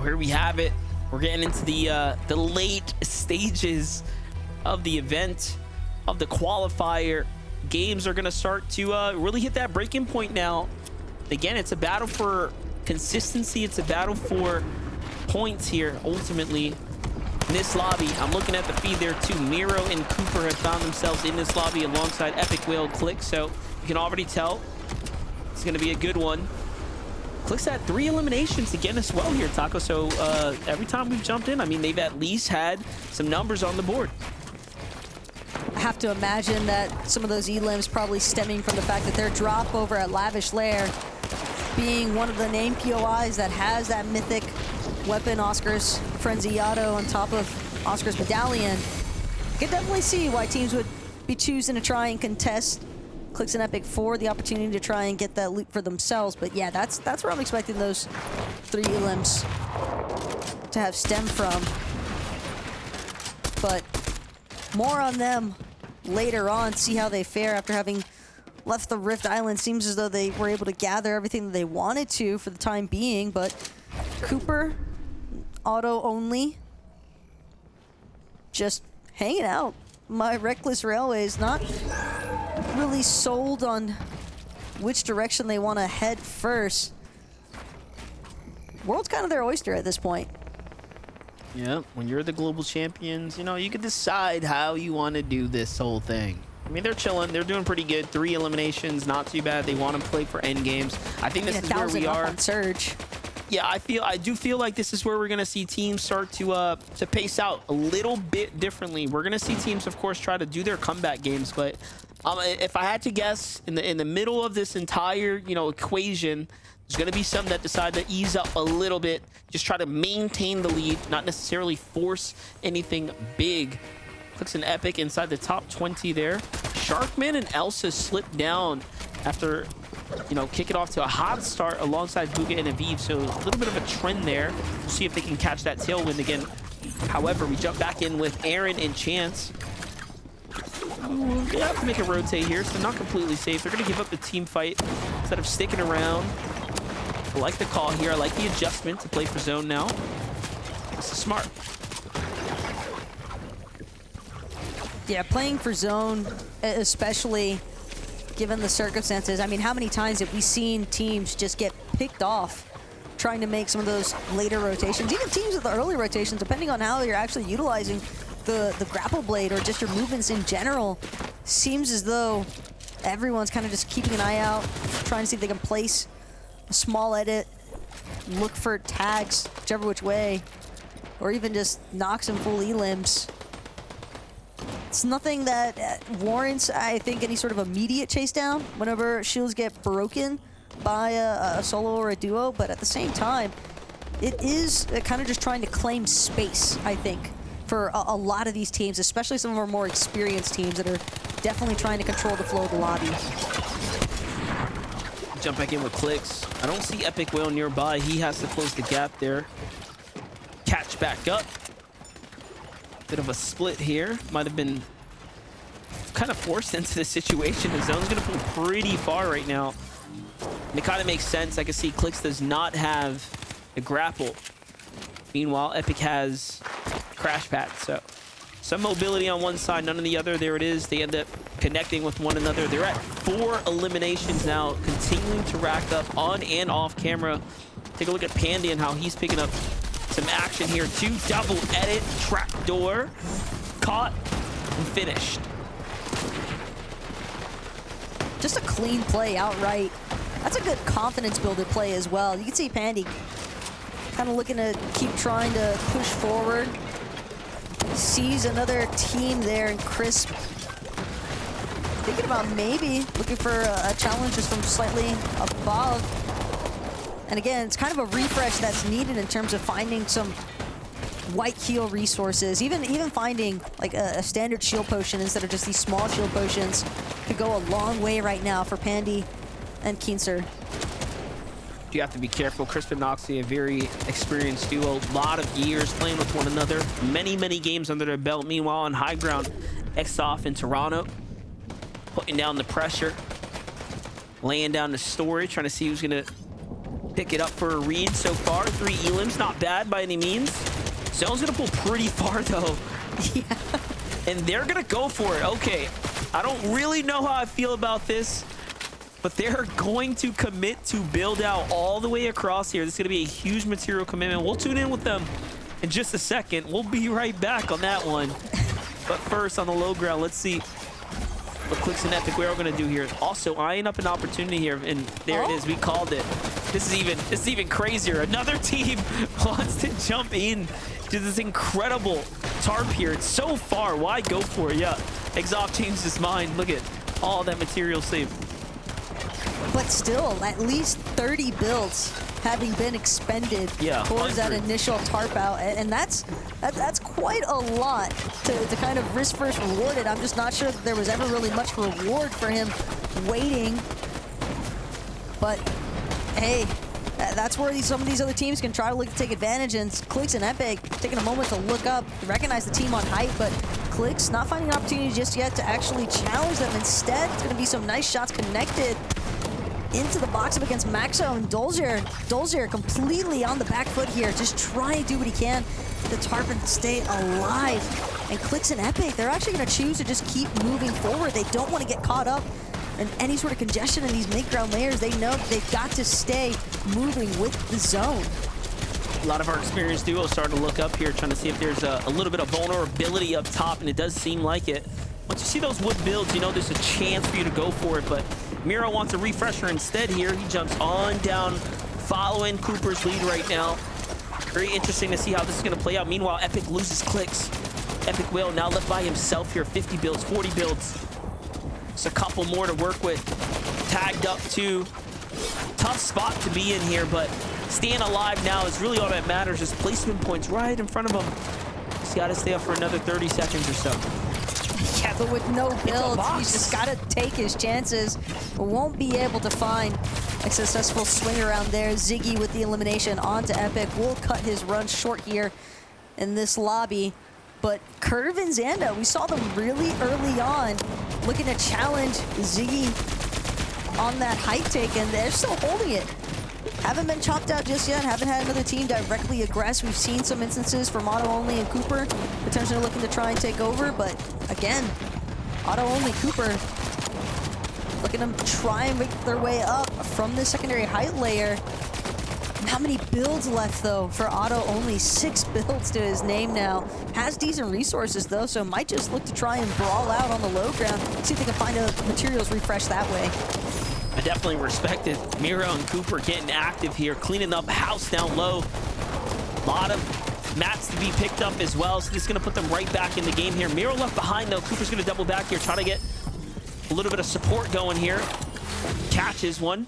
here we have it. We're getting into the late stages of the event, of the qualifier. Games are going to start to really hit that breaking point now. Again, it's a battle for consistency. It's a battle for points here, ultimately. In this lobby, I'm looking at the feed there too. Mero and Cooper have found themselves in this lobby alongside Epic Whale Click, so you can already tell it's going to be a good one. Click's at 3 eliminations again as well here, Taco. So every time we've jumped in, I mean, they've at least had some numbers on the board. I have to imagine that some of those elims probably stemming from the fact that their drop over at Lavish Lair being one of the name POIs that has that mythic weapon, Oscar's Frenziato, on top of Oscar's Medallion. You can definitely see why teams would be choosing to try and contest Clicks and Epic for the opportunity to try and get that loot for themselves. But yeah, that's where I'm expecting those 3 elims to have stemmed from. But more on them later on, see how they fare after having left the Rift Island. Seems as though they were able to gather everything that they wanted to for the time being, but Cooper, auto only, just hanging out. My Reckless Railway is not really sold on which direction they want to head first. World's kind of their oyster at this point. Yeah, when you're the global champions, you know, you can decide how you want to do this whole thing. I mean, they're chilling. They're doing pretty good. 3 eliminations, not too bad. They want to play for end games. I think this is where we are. On Surge. Yeah, I do feel like this is where we're gonna see teams start to pace out a little bit differently. We're gonna see teams, of course, try to do their comeback games, but if I had to guess, in the middle of this entire equation, there's gonna be some that decide to ease up a little bit, just try to maintain the lead, not necessarily force anything big. Clicks an Epic inside the top 20 there. Sharkman and Elsa slipped down after kick it off to a hot start alongside Bugha and Aviv. So a little bit of a trend there. We'll see if they can catch that tailwind again. However, we jump back in with Aaron and Chance. They have to make a rotate here, so not completely safe. They're going to give up the team fight instead of sticking around. I like the call here. I like the adjustment to play for zone now. This is smart. Yeah, playing for zone, especially given the circumstances. I mean, how many times have we seen teams just get picked off trying to make some of those later rotations? Even teams with the early rotations, depending on how you're actually utilizing the grapple blade or just your movements in general, seems as though everyone's kind of just keeping an eye out, trying to see if they can place a small edit, look for tags, whichever which way, or even just knock some full elims. It's nothing that warrants, I think, any sort of immediate chase down whenever shields get broken by a solo or a duo, but at the same time, it is kind of just trying to claim space, I think, for a lot of these teams, especially some of our more experienced teams that are definitely trying to control the flow of the lobby. Jump back in with Clicks. I don't see Epic Whale nearby. He has to close the gap there. Catch back up. Bit of a split here. Might have been kind of forced into the situation. The zone's going to pull pretty far right now. And it kind of makes sense. I can see Clicks does not have the grapple. Meanwhile, Epic has Crash Pad. So some mobility on one side, none on the other. There it is. They end up connecting with one another. They're at 4 eliminations now, continuing to rack up on and off camera. Take a look at Pandy and how he's picking up some action here too. Double edit, trapdoor, caught and finished. Just a clean play outright. That's a good confidence builder play as well. You can see Pandy kind of looking to keep trying to push forward. Sees another team there in Crisp. Thinking about maybe looking for a challenge just from slightly above. And again, it's kind of a refresh that's needed in terms of finding some white heal resources. Even finding like a standard shield potion instead of just these small shield potions could go a long way right now for Pandy and Keenser. You have to be careful. Crisp and Noxy, a very experienced duo. A lot of years playing with one another. Many, many games under their belt. Meanwhile, on high ground, Exoff in Toronto, putting down the pressure, laying down the storage, trying to see who's going to Pick it up for a read so far. 3 elims, not bad by any means. Zone's gonna pull pretty far though. Yeah. And they're gonna go for it. Okay, I don't really know how I feel about this, but they're going to commit to build out all the way across here. This is gonna be a huge material commitment. We'll tune in with them in just a second. We'll be right back on that one. But first, on the low ground, let's see what Clix and Epic Mero gonna do here. Also eyeing up an opportunity here, and there it is. We called it. This is even crazier. Another team wants to jump in to this incredible tarp here. It's so far. Why go for it? Yeah, Exoff changed his mind. Look at all that material saved. But still, at least 30 builds having been expended towards that initial tarp out, and that's quite a lot to kind of risk first reward it. I'm just not sure that there was ever really much reward for him waiting. But hey, that's where some of these other teams can try to look to take advantage, and Clix and Epic taking a moment to look up, recognize the team on height, but Clix not finding an opportunity just yet to actually challenge them. Instead, it's going to be some nice shots connected into the box up against Maxo, and Dolzier completely on the back foot here, just try and do what he can to tarp and stay alive. And Clix and Epic, they're actually going to choose to just keep moving forward. They don't want to get caught up in any sort of congestion in these mid-ground layers. They know they've got to stay moving with the zone. A lot of our experienced duos starting to look up here, trying to see if there's a little bit of vulnerability up top, and it does seem like it. Once you see those wood builds, you know there's a chance for you to go for it, but Mero wants a refresher instead here. He jumps on down, following Cooper's lead right now. Very interesting to see how this is going to play out. Meanwhile, Epic loses Clix. Epic Whale now left by himself here. 50 builds, 40 builds. Just a couple more to work with. Tagged up too. Tough spot to be in here, but staying alive now is really all that matters. Just placement points right in front of him. He's got to stay up for another 30 seconds or so. Yeah, but with no builds, he's just got to take his chances. Won't be able to find a successful swing around there. Ziggy with the elimination onto Epic will cut his run short here in this lobby. But Curve and Xanda, we saw them really early on looking to challenge Ziggy on that height take, and they're still holding it. Haven't been chopped out just yet, haven't had another team directly aggress. We've seen some instances from Auto Only and Cooper potentially looking to try and take over, but again, Auto Only, Cooper looking to try and make their way up from the secondary height layer. Not many builds left though for Auto Only. 6 builds to his name now. Has decent resources though, so might just look to try and brawl out on the low ground, see if they can find a materials refresh that way. I definitely respect it. Mero and Cooper getting active here, cleaning up house down low. A lot of mats to be picked up as well, so this is going to put them right back in the game here. Mero left behind though. Cooper's going to double back here, try to get a little bit of support going here. Catches one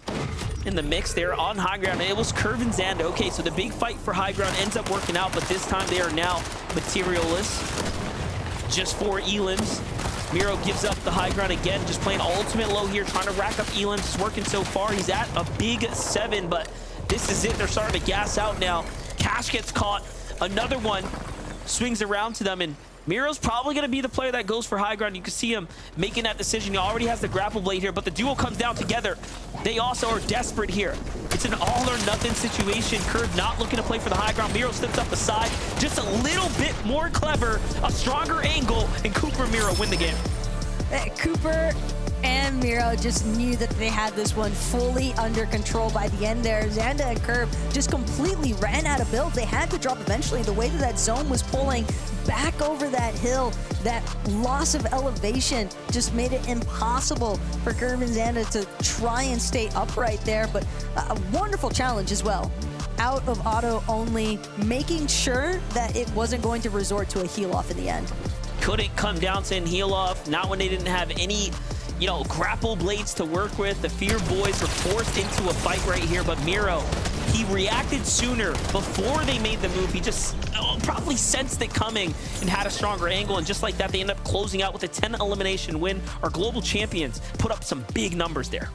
in the mix there on high ground. It was Curve and Xanda. Okay, so the big fight for high ground ends up working out, but this time they are now materialless. Just 4 elims. Mero gives up the high ground again, just playing ultimate low here, trying to rack up elims. It's working so far. He's at a big 7, but this is it. They're starting to gas out now. Cash gets caught. Another one swings around to them, and Mero's probably going to be the player that goes for high ground. You can see him making that decision. He already has the grapple blade here, but the duo comes down together. They also are desperate here. It's an all or nothing situation. Curve not looking to play for the high ground. Mero steps up the side, just a little bit more clever, a stronger angle, and Cooper and Mero win the game. Cooper and Mero just knew that they had this one fully under control by the end there. Xanda and Curve just completely ran out of builds. They had to drop eventually. The way that that zone was pulling back over that hill, that loss of elevation just made it impossible for Curve and Xanda to try and stay upright there, but a wonderful challenge as well. Out of Auto Only, making sure that it wasn't going to resort to a heal off in the end. Couldn't come down to an heal off, not when they didn't have any, you know, grapple blades to work with. The Fear Boys were forced into a fight right here, but Mero, he reacted sooner before they made the move. He just probably sensed it coming and had a stronger angle, and just like that, they end up closing out with a 10 elimination win. Our global champions put up some big numbers there.